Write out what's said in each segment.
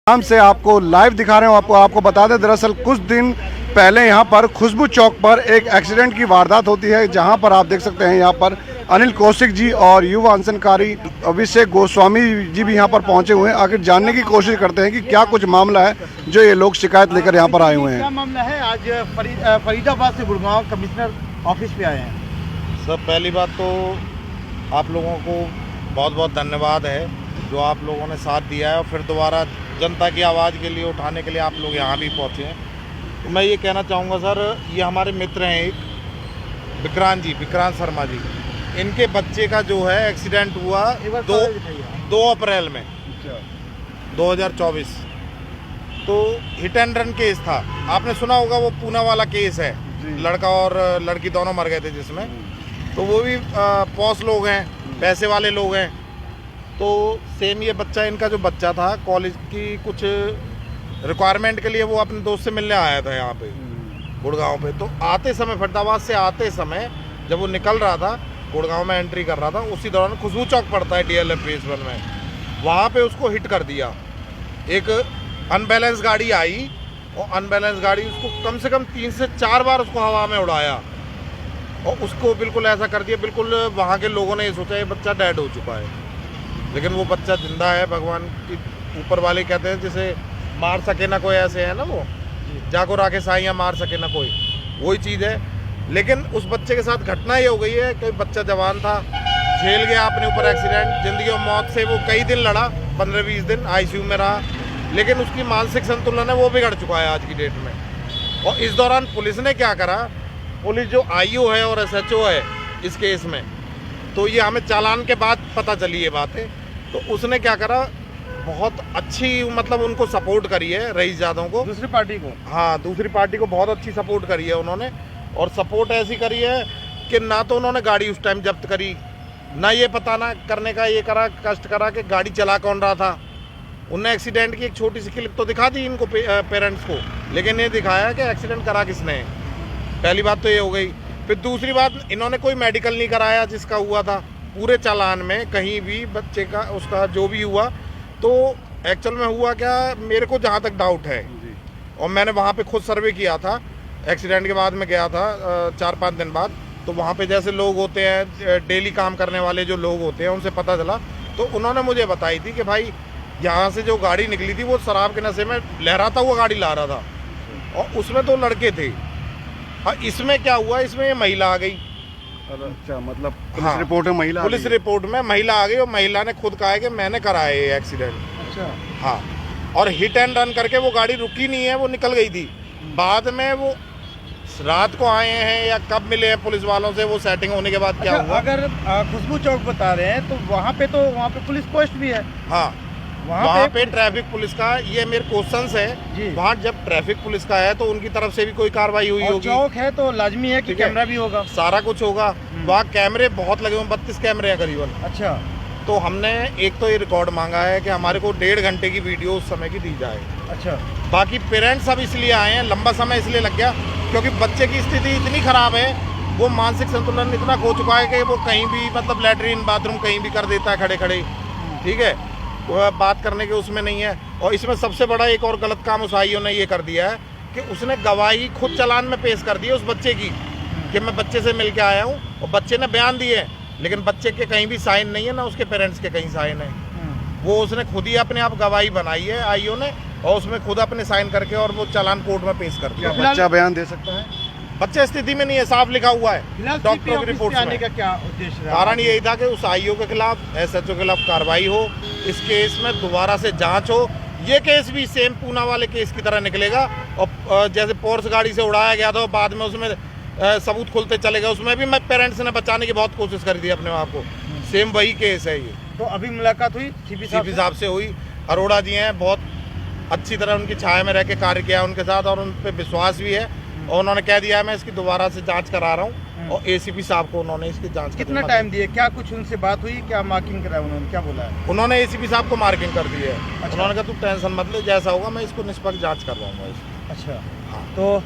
नाम से आपको लाइव दिखा रहे हो। आपको बता दें, दरअसल कुछ दिन पहले यहाँ पर खुशबू चौक पर एक एक्सीडेंट की वारदात होती है, जहाँ पर आप देख सकते हैं यहाँ पर अनिल कौशिक जी और युवा अनशनकारी अभिषेक गोस्वामी जी भी यहाँ पर पहुँचे हुए हैं। आखिर जानने की कोशिश करते हैं कि क्या कुछ मामला है जो ये लोग शिकायत लेकर यहाँ पर आए हुए हैं। क्या मामला है? आज फरीदाबाद से गुड़गांव कमिश्नर ऑफिस पे आए हैं। सर, पहली बात तो आप लोगों को बहुत बहुत धन्यवाद है जो आप लोगों ने साथ दिया है और फिर दोबारा जनता की आवाज़ के लिए उठाने के लिए आप लोग यहाँ भी पहुँचे हैं। तो मैं ये कहना चाहूँगा सर, ये हमारे मित्र हैं एक विक्रांत शर्मा जी, इनके बच्चे का जो है एक्सीडेंट हुआ 2 अप्रैल में 2024। तो हिट एंड रन केस था, आपने सुना होगा, वो पूना वाला केस है, लड़का और लड़की दोनों मर गए थे जिसमें। तो वो भी पॉस लोग हैं, पैसे वाले लोग हैं। तो सेम ये बच्चा, इनका जो बच्चा था, कॉलेज की कुछ रिक्वायरमेंट के लिए वो अपने दोस्त से मिलने आया था यहाँ पे गुड़गांव पे। तो आते समय, फरीदाबाद से आते समय जब वो निकल रहा था, गुड़गांव में एंट्री कर रहा था, उसी दौरान खुशबू चौक पड़ता है DLF फेज 1 में, वहाँ पे उसको हिट कर दिया। एक अनबैलेंस गाड़ी आई और अनबैलेंस गाड़ी उसको कम से कम 3 से 4 बार उसको हवा में उड़ाया और उसको बिल्कुल ऐसा कर दिया, बिल्कुल वहाँ के लोगों ने ये सोचा ये बच्चा डेड हो चुका है, लेकिन वो बच्चा जिंदा है। भगवान की ऊपर वाले कहते हैं जिसे मार सके ना कोई, ऐसे है ना, वो जाको राखे साइयाँ मार सके ना कोई, वही चीज़ है। लेकिन उस बच्चे के साथ घटना ये हो गई है कि बच्चा जवान था, झेल गया अपने ऊपर एक्सीडेंट, ज़िंदगी और मौत से वो कई दिन लड़ा, 15-20 दिन ICU में रहा, लेकिन उसकी मानसिक संतुलन है वो बिगड़ चुका है आज की डेट में। और इस दौरान पुलिस ने क्या करा, पुलिस जो IO है और SHO है इस केस में, तो ये हमें चालान के बाद पता चली ये बातें। तो उसने क्या करा, बहुत अच्छी मतलब उनको सपोर्ट करी है रईस यादव को, दूसरी पार्टी को। हाँ, दूसरी पार्टी को बहुत अच्छी सपोर्ट करी है उन्होंने। और सपोर्ट ऐसी करी है कि ना तो उन्होंने गाड़ी उस टाइम जब्त करी, ना ये पता ना करने का ये करा, कष्ट करा कि गाड़ी चला कौन रहा था। उनने एक्सीडेंट की एक छोटी सी क्लिप तो दिखा दी इनको पेरेंट्स को, लेकिन ये दिखाया कि एक्सीडेंट करा किसने। पहली बात तो ये हो गई। फिर दूसरी बात, इन्होंने कोई मेडिकल नहीं कराया जिसका हुआ था पूरे चालान में, कहीं भी बच्चे का उसका जो भी हुआ। तो एक्चुअल में हुआ क्या, मेरे को जहाँ तक डाउट है, और मैंने वहाँ पे खुद सर्वे किया था, एक्सीडेंट के बाद में गया था 4-5 दिन बाद। तो वहाँ पे जैसे लोग होते हैं, डेली काम करने वाले जो लोग होते हैं, उनसे पता चला। तो उन्होंने मुझे बताई थी कि भाई यहाँ से जो गाड़ी निकली थी वो शराब के नशे में लहराता हुआ गाड़ी ला रहा था, और उसमें 2 लड़के थे। और इसमें क्या हुआ, इसमें ये महिला आ गई। अच्छा, मतलब हाँ, रिपोर्ट में महिला, पुलिस रिपोर्ट में महिला आ गई और महिला ने खुद कहा है कि मैंने कराया ये एक्सीडेंट। अच्छा। हाँ, और हिट एंड रन करके वो गाड़ी रुकी नहीं है, वो निकल गई थी। बाद में वो रात को आए हैं या कब मिले हैं पुलिस वालों से, वो सेटिंग होने के बाद क्या हुआ। अगर खुशबू चौक बता रहे हैं तो वहाँ पे पुलिस पोस्ट भी है। हाँ, वहाँ पे ट्रैफिक पुलिस का, ये मेरे क्वेश्चंस है, वहाँ जब ट्रैफिक पुलिस का है तो उनकी तरफ से भी कोई कार्रवाई हुई होगी। चौक है तो लाजमी है कि कैमरा भी होगा, सारा कुछ होगा। वहाँ कैमरे बहुत लगे हुए, 32 कैमरे हैं करीबन। अच्छा। तो हमने एक तो ये रिकॉर्ड मांगा है कि हमारे को 1.5 घंटे की वीडियो उस समय की दी जाए। अच्छा। बाकी पेरेंट्स अब इसलिए आए हैं, लंबा समय इसलिए लग गया क्योंकि बच्चे की स्थिति इतनी ख़राब है, वो मानसिक संतुलन इतना खो चुका है कि वो कहीं भी मतलब लैट्रीन बाथरूम कहीं भी कर देता है खड़े खड़े, ठीक है, वो बात करने के उसमें नहीं है। और इसमें सबसे बड़ा एक और गलत काम उस IO ने ये कर दिया है कि उसने गवाही खुद चालान में पेश कर दी है उस बच्चे की कि मैं बच्चे से मिल के आया हूँ, और बच्चे ने बयान दिए, लेकिन बच्चे के कहीं भी साइन नहीं है, ना उसके पेरेंट्स के कहीं साइन है। वो उसने खुद ही अपने आप गवाही बनाई है IO ने, और उसमें खुद अपने साइन करके और वो चालान कोर्ट में पेश कर दिया। बच्चा बयान दे सकता है? बच्चे स्थिति में नहीं है, साफ लिखा हुआ है डॉक्टरों की रिपोर्ट में। का क्या उद्देश्य है? कारण यही था कि उस IO के खिलाफ, SHO के खिलाफ कार्रवाई हो, इस केस में दोबारा से जांच हो। ये केस भी सेम पूना वाले केस की तरह निकलेगा, और जैसे पोर्स गाड़ी से उड़ाया गया था, बाद में उसमें सबूत खुलते चले गए, उसमें भी मैं पेरेंट्स ने बचाने की बहुत कोशिश करी थी अपने आप को, सेम वही केस है ये। तो अभी मुलाकात हुई CP साहब से हुई। अरोड़ा जी हैं, बहुत अच्छी तरह उनकी छाया में रह के कार्य किया उनके साथ, और उन पर विश्वास भी है, और उन्होंने कह दिया है मैं इसकी दोबारा से जांच करा रहा हूँ, और ACP साहब को उन्होंने इसकी जांच कितना टाइम दिए, क्या कुछ उनसे बात हुई, क्या मार्किंग कराया उन्होंने, क्या बोला है? उन्होंने ACP साहब को मार्किंग कर दी है। अच्छा। उन्होंने कहा तू टेंशन मत ले, जैसा होगा मैं इसको निष्पक्ष जांच करवाऊंगा। अच्छा। हाँ। तो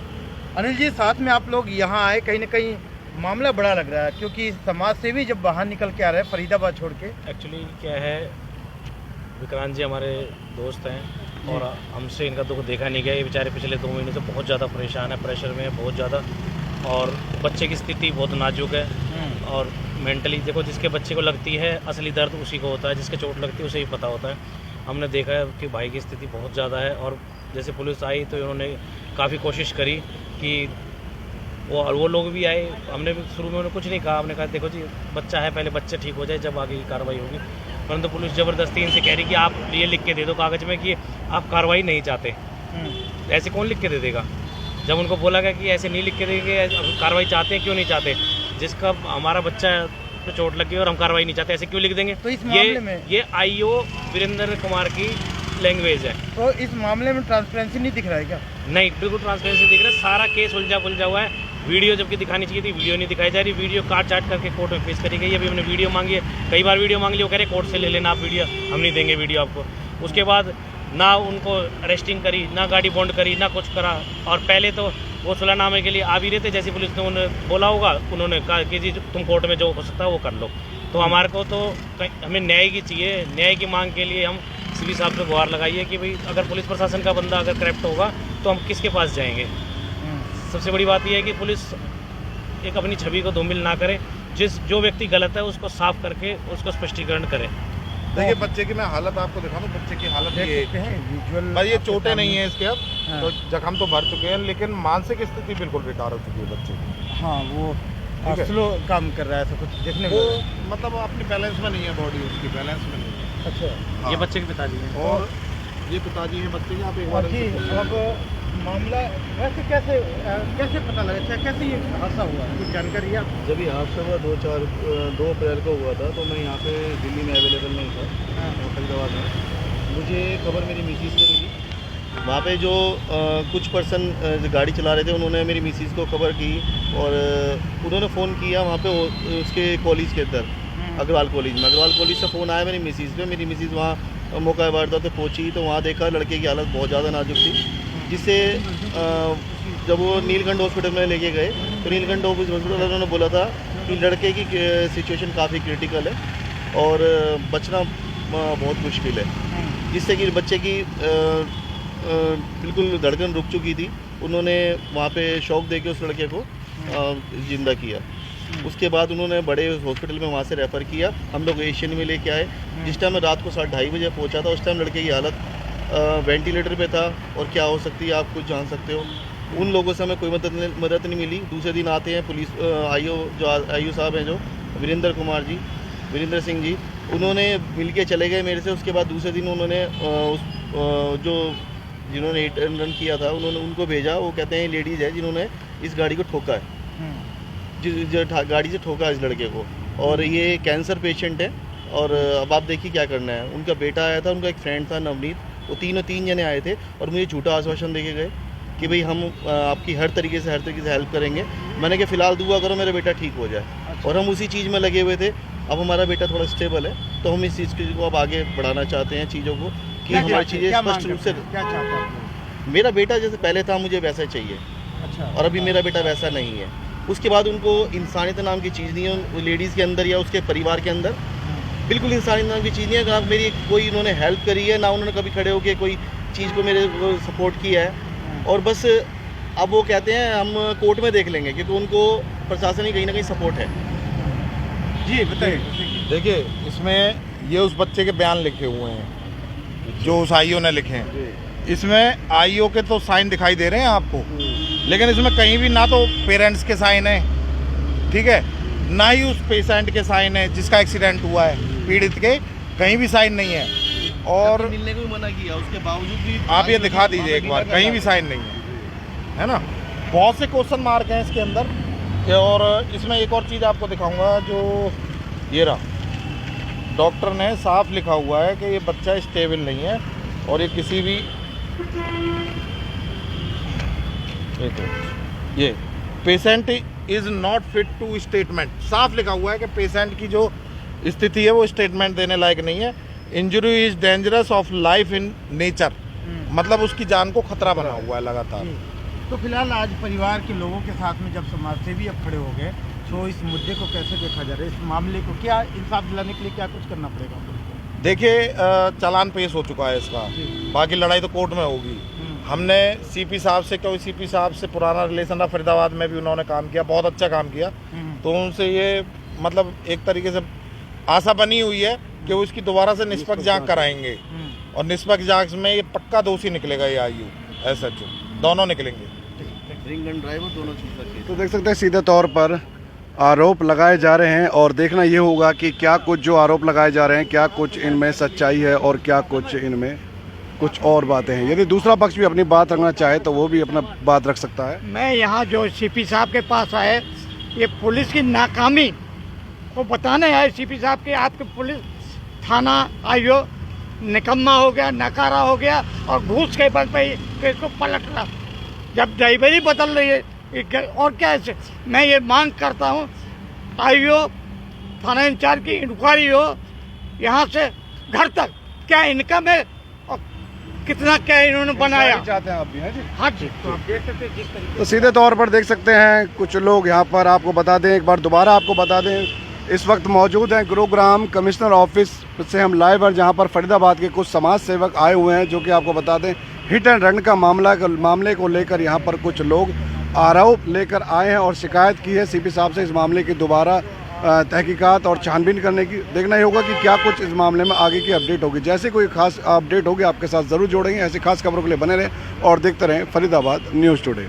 अनिल जी, साथ में आप लोग यहाँ आए, कहीं ना कहीं मामला बड़ा लग रहा है, क्योंकि समाज सेवी जब बाहर निकल के आ रहे हैं फरीदाबाद छोड़ के। एक्चुअली क्या है, विक्रांत जी हमारे दोस्त हैं, और हमसे इनका दुख देखा नहीं गया। ये बेचारे पिछले 2 महीने से बहुत ज़्यादा परेशान है, प्रेशर में है बहुत ज़्यादा, और बच्चे की स्थिति बहुत नाजुक है। और मेंटली देखो, जिसके बच्चे को लगती है असली दर्द उसी को होता है, जिसके चोट लगती है उसे ही पता होता है। हमने देखा है कि भाई की स्थिति बहुत ज़्यादा है, और जैसे पुलिस आई तो इन्होंने काफ़ी कोशिश करी कि वो लोग भी आए। हमने भी शुरू में उन्होंने कुछ नहीं कहा, हमने कहा देखो जी बच्चा है, पहले बच्चा ठीक हो जाए जब आगे की कार्रवाई होगी। परंतु पुलिस ज़बरदस्ती इनसे कह रही कि आप ये लिख के दे दो कागज़ में कि आप कार्रवाई नहीं चाहते। ऐसे कौन लिख के दे देगा? जब उनको बोला गया कि ऐसे नहीं लिख के देंगे, कार्रवाई चाहते हैं क्यों नहीं चाहते, जिसका हमारा बच्चा तो चोट लगी और हम कार्रवाई नहीं चाहते, ऐसे क्यों लिख देंगे? तो इस मामले में ये आईओ वीरेंद्र कुमार की लैंग्वेज है। तो इस मामले में ट्रांसपेरेंसी नहीं दिख रहा है क्या? नहीं, बिल्कुल ट्रांसपेरेंसी दिख रहा है। सारा केस उलझा पुलझा हुआ है। वीडियो जबकि दिखानी चाहिए थी, वीडियो नहीं दिखाई जा रही। वीडियो काट चाट करके कोर्ट में पेश करी गई। अभी हमने वीडियो मांगी है, कई बार वीडियो मांग ली, वो कह रहे कोर्ट से ले लेना आप वीडियो, हम नहीं देंगे वीडियो आपको। उसके बाद ना उनको अरेस्टिंग करी, ना गाड़ी बॉन्ड करी, ना कुछ करा। और पहले तो वो सुलहनामे के लिए आ भी रहे थे, जैसे पुलिस ने उन्हें बोला होगा, उन्होंने कहा कि जी तुम कोर्ट में जो हो सकता है वो कर लो। तो हमारे को तो हमें न्याय की चाहिए। न्याय की मांग के लिए हम सीबी साहब से गुहार लगाइए कि भाई अगर पुलिस प्रशासन का बंदा अगर करप्ट होगा तो हम किसके पास जाएंगे। सबसे बड़ी बात यह है कि पुलिस एक अपनी छवि को धूमिल ना करे, जो व्यक्ति गलत है उसको साफ करके उसको स्पष्टीकरण करे। देखिए बच्चे की मैं हालत आपको दिखा दूं। बच्चे की हालत देख ये सकते हैं विजुअल। भाई ये चोटें नहीं है इसके अब, हाँ। तो जख्म तो भर चुके हैं, लेकिन मानसिक स्थिति बिल्कुल बेकार हो चुकी है बच्चे की। हाँ, वो ठीक है। स्लो काम कर रहा है, ऐसा कुछ देखने वो में। मतलब अपनी बैलेंस में नहीं है, बॉडी उसकी बैलेंस में नहीं है। अच्छा, हाँ। ये बच्चे के पिताजी हैं। और ये पिताजी हैं बच्चे के। आप एक बार जी, इनसे पूछिए। अब मामला वैसे कैसे पता लगा? अच्छा, कैसे ये हादसा हुआ, कुछ जानकारी है आप? जब ये हादसा हुआ 2 अप्रैल को हुआ था, तो मैं यहाँ पे दिल्ली में अवेलेबल नहीं था, फरीदाबाद में। मुझे खबर मेरी मिसीज़ को मिली। वहाँ पे जो कुछ पर्सन गाड़ी चला रहे थे, उन्होंने मेरी मिसीज़ को खबर की और उन्होंने फ़ोन किया वहाँ पे उसके कॉलेज के अंदर, अग्रवाल कॉलेज में। अग्रवाल कॉलेज से फ़ोन आया मेरी मिसीज़ पे। मेरी मिसीज़ वहाँ मौका वारदात पे पहुँची तो वहाँ देखा लड़के की हालत बहुत ज़्यादा नाजुक थी, जिससे जब वो नीलकंठ हॉस्पिटल में लेके गए तो नीलकंठ हॉस्पिटल उन्होंने बोला था कि लड़के की सिचुएशन काफ़ी क्रिटिकल है और बचना बहुत मुश्किल है, जिससे कि बच्चे की बिल्कुल धड़कन रुक चुकी थी। उन्होंने वहाँ पे शॉक देके उस लड़के को ज़िंदा किया। उसके बाद उन्होंने बड़े हॉस्पिटल में वहाँ से रेफ़र किया। हम लोग एशियन में लेके आए। जिस टाइम मैं रात को 2:30 बजे पहुँचा था, उस टाइम लड़के की हालत वेंटिलेटर पे था और क्या हो सकती है आप कुछ जान सकते हो। उन लोगों से हमें कोई मदद नहीं मिली। दूसरे दिन आते हैं पुलिस आईओ साहब हैं जो वीरेंद्र सिंह जी, उन्होंने मिल के चले गए मेरे से। उसके बाद दूसरे दिन उन्होंने जिन्होंने हिट एंड रन किया था उनको भेजा। वो कहते हैं लेडीज़ है जिन्होंने इस गाड़ी को ठोका है, गाड़ी से ठोका इस लड़के को, और ये कैंसर पेशेंट है। और अब आप देखिए क्या करना है। उनका बेटा आया था, उनका एक फ्रेंड था नवनीत, वो तीन जने आए थे और मुझे झूठा आश्वासन देके गए कि भाई हम आपकी हर तरीके से हेल्प करेंगे। मैंने कहा फ़िलहाल दुआ करो मेरा बेटा ठीक हो जाए। और हम उसी चीज़ में लगे हुए थे। अब हमारा बेटा थोड़ा स्टेबल है तो हम इस चीज़ को अब आगे बढ़ाना चाहते हैं, चीज़ों को, कि हमारी चीज़ें स्पष्ट रूप से। क्या चाहते हैं? मेरा बेटा जैसे पहले था मुझे वैसा चाहिए, अच्छा, और अभी मेरा बेटा वैसा नहीं है। उसके बाद उनको इंसानियत नाम की चीज़ नहीं है लेडीज़ के अंदर या उसके परिवार के अंदर, बिल्कुल इंसानियत नाम की चीज़ नहीं है। अगर आप मेरी कोई उन्होंने हेल्प करी है ना, उन्होंने कभी खड़े होकर कोई चीज़ को मेरे को सपोर्ट किया है। और बस अब वो कहते हैं हम कोर्ट में देख लेंगे, क्योंकि उनको प्रशासन की कहीं ना कहीं सपोर्ट है। जी बताइए। देखिए इसमें ये उस बच्चे के बयान लिखे हुए हैं जो उस आईओ ने लिखे हैं। इसमें आईओ के तो साइन दिखाई दे रहे हैं आपको, लेकिन इसमें कहीं भी ना तो पेरेंट्स के साइन है, ठीक है, ना ही उस पेशेंट के साइन है जिसका एक्सीडेंट हुआ है, पीड़ित के कहीं भी साइन नहीं है। और मिलने को भी मना किया, उसके बावजूद भी आप ये दिखा दीजिए एक बार, कहीं भी साइन नहीं है ना। बहुत से क्वेश्चन मार्क हैं इसके अंदर। और इसमें एक और चीज़ आपको दिखाऊंगा, जो ये रहा, डॉक्टर ने साफ लिखा हुआ है कि ये बच्चा स्टेबल नहीं है और ये किसी भी ये patient is not fit to statement, साफ लिखा हुआ है कि पेशेंट की जो स्थिति है वो स्टेटमेंट देने लायक नहीं है। Injury is dangerous of life in nature, मतलब उसकी जान को खतरा बना हुआ है लगातार। तो फिलहाल आज परिवार के लोगों के साथ में जब समाज सेवी अब खड़े हो गए, तो इस मुद्दे को कैसे देखा जा रहा है? इस मामले को क्या इंसाफ दिलाने के लिए क्या कुछ करना पड़ेगा? देखिए चालान पेश हो चुका है इसका, बाकी लड़ाई तो कोर्ट में होगी। हमने सीपी साहब से, क्योंकि सीपी साहब से पुराना रिलेशन रहा, फरीदाबाद में भी उन्होंने काम किया, बहुत अच्छा काम किया, तो उनसे ये मतलब एक तरीके से आशा बनी हुई है कि वो इसकी दोबारा से निष्पक्ष जांच कराएंगे और निष्पक्ष जांच में ये पक्का दोषी निकलेगा, ये आयु SHO दोनों निकलेंगे। ड्रिंक एंड ड्राइव दोनों चीज़ का केस। तो देख सकते हैं सीधे तौर पर आरोप लगाए जा रहे हैं और देखना ये होगा कि क्या कुछ जो आरोप लगाए जा रहे हैं, क्या कुछ इनमें सच्चाई है और क्या कुछ इनमें कुछ और बातें हैं। यदि दूसरा पक्ष भी अपनी बात रखना चाहे तो वो भी अपना बात रख सकता है। मैं यहाँ जो सीपी साहब के पास आए, ये पुलिस की नाकामी को बताने आए सीपी साहब के, आपके पुलिस थाना आयो निकम्मा हो गया, नकारा हो गया और घूस के बल पे केस को पलट रहा। जब ड्राइवरी बदल रही है और क्या है, मैं ये मांग करता हूँ आईओ थाना इंचार्ज की इंक्वायरी हो, यहाँ से घर तक क्या इनकम है और कितना क्या इन्होंने बनाया चाहते हैं आप भी, हैं जी? हाँ जी। तो आप देख सकते हैं जिस तरीके तो सीधे तौर पर देख सकते हैं कुछ लोग यहाँ पर, आपको बता दें एक बार दोबारा आपको बता दें, इस वक्त मौजूद हैं गुरुग्राम कमिश्नर ऑफिस से हम लाइव हैं, जहाँ पर फरीदाबाद के कुछ समाज सेवक आए हुए हैं, जो कि आपको बता दें हिट एंड रन का मामले को लेकर यहाँ पर कुछ लोग आरोप लेकर आए हैं और शिकायत की है सीपी साहब से इस मामले की दोबारा तहकीकात और छानबीन करने की। देखना ही होगा कि क्या कुछ इस मामले में आगे की अपडेट होगी। जैसे कोई खास अपडेट होगी आपके साथ ज़रूर जोड़ेंगे। ऐसी खास खबरों के लिए बने रहें और देखते रहें फरीदाबाद न्यूज़ टुडे।